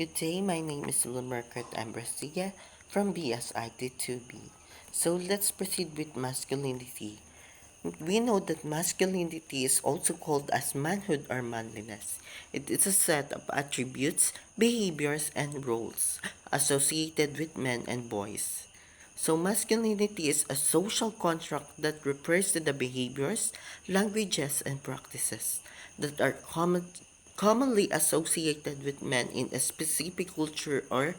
Good day, my name is Margaret Ambrosilla from BSIT2B. So let's proceed with masculinity. We know that masculinity is also called as manhood or manliness. It is a set of attributes, behaviors, and roles associated with men and boys. So masculinity is a social construct that refers to the behaviors, languages, and practices that are commonly associated with men in a specific culture or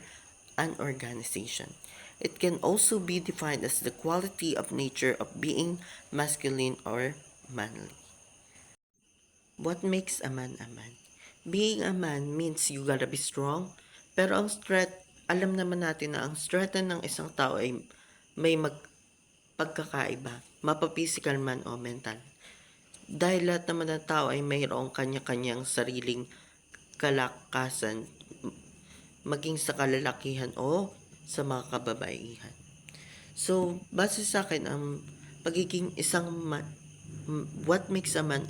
an organization. It can also be defined as the quality of nature of being masculine or manly. What makes a man a man? Being a man means you gotta be strong, pero alam naman natin na ang strength ng isang tao ay may pagkakaiba, mapa-physical man o mental. Dahil lahat naman ng tao ay mayroong kanya-kanyang sariling kalakasan, maging sa kalalakihan o sa mga kababaihan. So, base sa akin, ang pagiging what makes a man,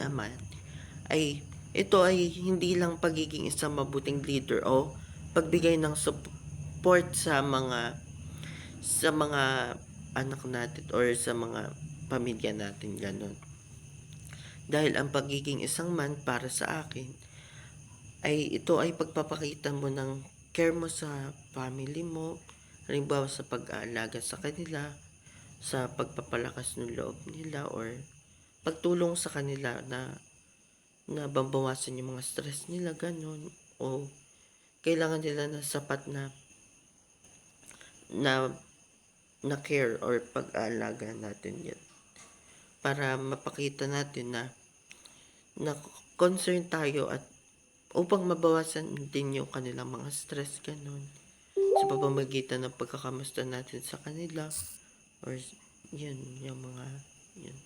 ay ito ay hindi lang pagiging isang mabuting leader o pagbigay ng support sa mga anak natin or sa mga pamilya natin, ganun. Dahil ang pagiging isang man para sa akin ay ito ay pagpapakita mo ng care mo sa family mo, halimbawa sa pag-aalaga sa kanila, sa pagpapalakas ng loob nila or pagtulong sa kanila na babawasan yung mga stress nila, ganun, o kailangan nila na sapat na na care or pag-aalaga natin yan para mapakita natin na concern tayo at upang mabawasan din yung kanilang mga stress, ganun, sa pamamagitan ng pagkakamusta natin sa kanila or yun, yung mga yun.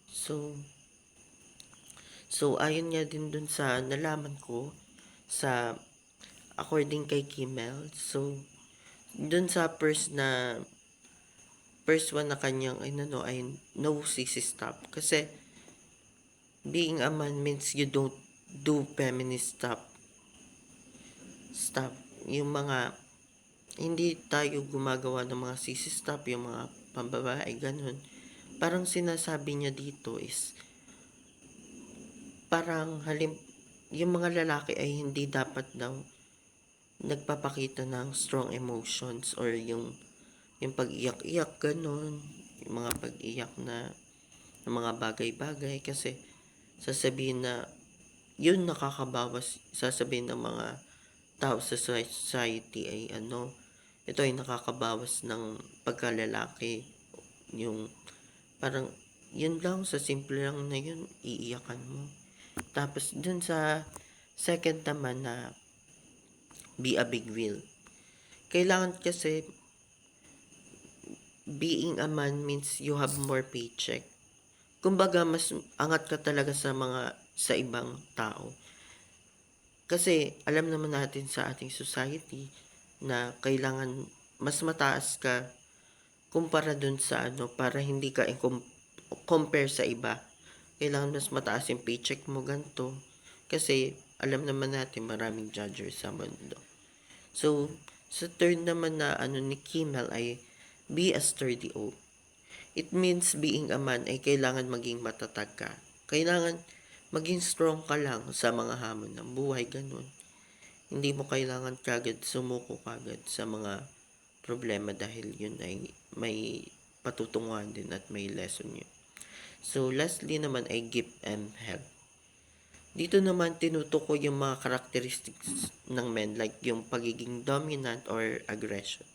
So ayon nga din dun sa nalaman ko sa according kay Kimmel, so dun sa first one na kanyang ay no sissy stop, kasi being a man means you don't do feminist stuff, yung mga hindi tayo gumagawa ng mga sissy stuff, yung mga pambabae, ganun. Parang sinasabi niya dito is parang yung mga lalaki ay hindi dapat daw nagpapakita ng strong emotions or yung pag-iyak-iyak, ganun, yung mga pag-iyak na ng mga bagay-bagay, kasi sasabihin na yun sasabihin ng mga tao sa society ay ito ay nakakabawas ng pagkalalaki, yung parang yun lang, sa simple lang na yun, iiyakan mo. Tapos dun sa second naman na be a big wheel, kailangan kasi being a man means you have more paycheck. Kumbaga, mas angat ka talaga sa ibang tao. Kasi alam naman natin sa ating society na kailangan mas mataas ka kumpara dun sa para hindi ka compare sa iba. Kailangan mas mataas yung paycheck mo, ganito. Kasi alam naman natin maraming judgers sa mundo. So, sa third naman na ni Kimmel ay be a sturdy oak. It means being a man ay kailangan maging matatag ka. Kailangan maging strong ka lang sa mga hamon ng buhay, ganun. Hindi mo kailangan kagad sumuko kagad sa mga problema dahil yun ay may patutunguhan din at may lesson yun. So, lastly naman ay give and help. Dito naman tinutukoy yung mga characteristics ng men, like yung pagiging dominant or aggression.